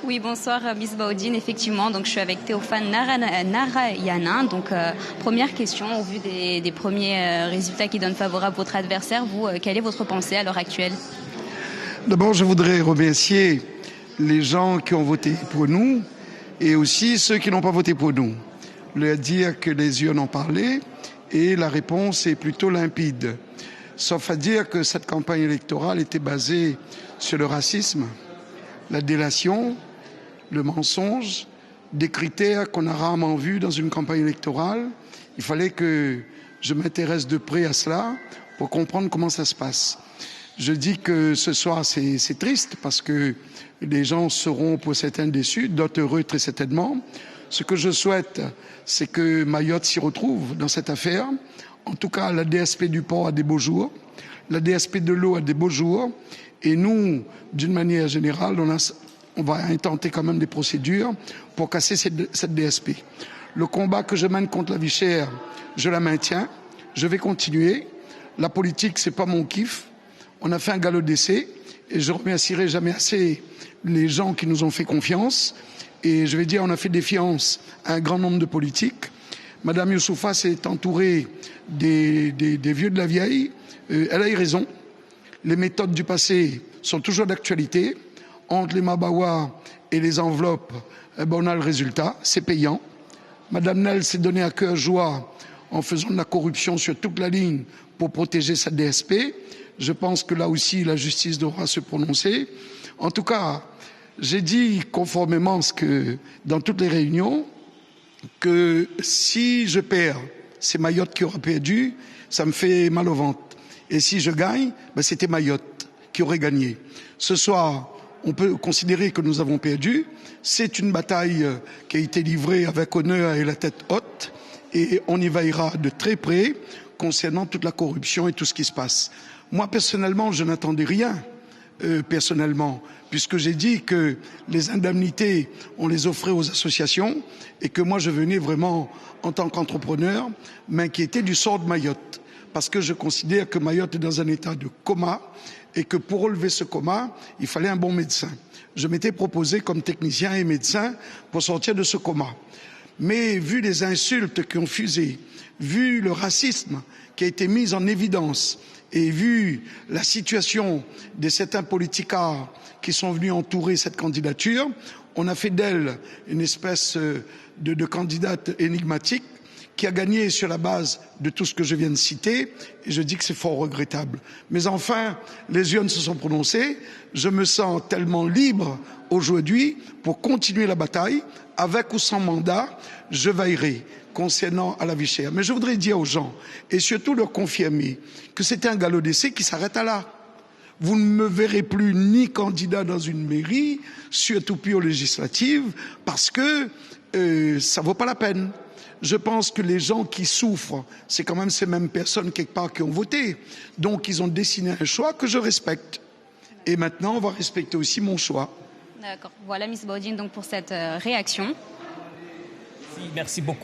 Oui, bonsoir Miss Baudine, effectivement, donc je suis avec Théophane Narayanin. Donc première question, au vu des premiers résultats qui donnent favorable votre adversaire, vous, quelle est votre pensée à l'heure actuelle? D'abord, je voudrais remercier les gens qui ont voté pour nous et aussi ceux qui n'ont pas voté pour nous. Leur dire que les urnes ont parlé et la réponse est plutôt limpide. Sauf à dire que cette campagne électorale était basée sur le racisme, la délation, le mensonge, des critères qu'on a rarement vus dans une campagne électorale. Il fallait que je m'intéresse de près à cela pour comprendre comment ça se passe. Je dis que ce soir, c'est triste parce que les gens seront pour certains déçus, d'autres heureux très certainement. Ce que je souhaite, c'est que Mayotte s'y retrouve dans cette affaire. En tout cas, la DSP du port a des beaux jours, la DSP de l'eau a des beaux jours. Et nous, d'une manière générale, on va intenter quand même des procédures pour casser cette DSP. Le combat que je mène contre la vie chère, je la maintiens. Je vais continuer. La politique, c'est pas mon kiff. On a fait un galop d'essai et je remercierai jamais assez les gens qui nous ont fait confiance. Et je vais dire, on a fait défiance à un grand nombre de politiques. Madame Youssoufa s'est entourée des vieux de la vieille. Elle a eu raison. Les méthodes du passé sont toujours d'actualité. Entre les Mabawa et les enveloppes, on a le résultat, c'est payant. Madame Nel s'est donné à cœur joie en faisant de la corruption sur toute la ligne pour protéger sa DSP. Je pense que là aussi, la justice devra se prononcer. En tout cas, j'ai dit conformément à ce que, dans toutes les réunions, que si je perds, c'est Mayotte qui aura perdu, ça me fait mal au ventre. Et si je gagne, c'était Mayotte qui aurait gagné. Ce soir, on peut considérer que nous avons perdu. C'est une bataille qui a été livrée avec honneur et la tête haute. Et on y veillera de très près concernant toute la corruption et tout ce qui se passe. Moi, personnellement, je n'attendais rien, personnellement, puisque j'ai dit que les indemnités, on les offrait aux associations et que moi, je venais vraiment, en tant qu'entrepreneur, m'inquiéter du sort de Mayotte. Parce que je considère que Mayotte est dans un état de coma et que pour relever ce coma, il fallait un bon médecin. Je m'étais proposé comme technicien et médecin pour sortir de ce coma. Mais vu les insultes qui ont fusé, vu le racisme qui a été mis en évidence et vu la situation de certains politicards qui sont venus entourer cette candidature, on a fait d'elle une espèce de candidate énigmatique qui a gagné sur la base de tout ce que je viens de citer, et je dis que c'est fort regrettable. Mais enfin, les urnes se sont prononcées, je me sens tellement libre aujourd'hui pour continuer la bataille, avec ou sans mandat, je veillerai concernant à la vie chère. Mais je voudrais dire aux gens, et surtout leur confirmer, que c'était un galop d'essai qui s'arrête à là. Vous ne me verrez plus ni candidat dans une mairie, surtout plus aux législatives, parce que ça vaut pas la peine. Je pense que les gens qui souffrent, c'est quand même ces mêmes personnes quelque part qui ont voté. Donc ils ont dessiné un choix que je respecte. Et maintenant, on va respecter aussi mon choix. D'accord. Voilà Miss Baudine donc pour cette réaction. Merci beaucoup.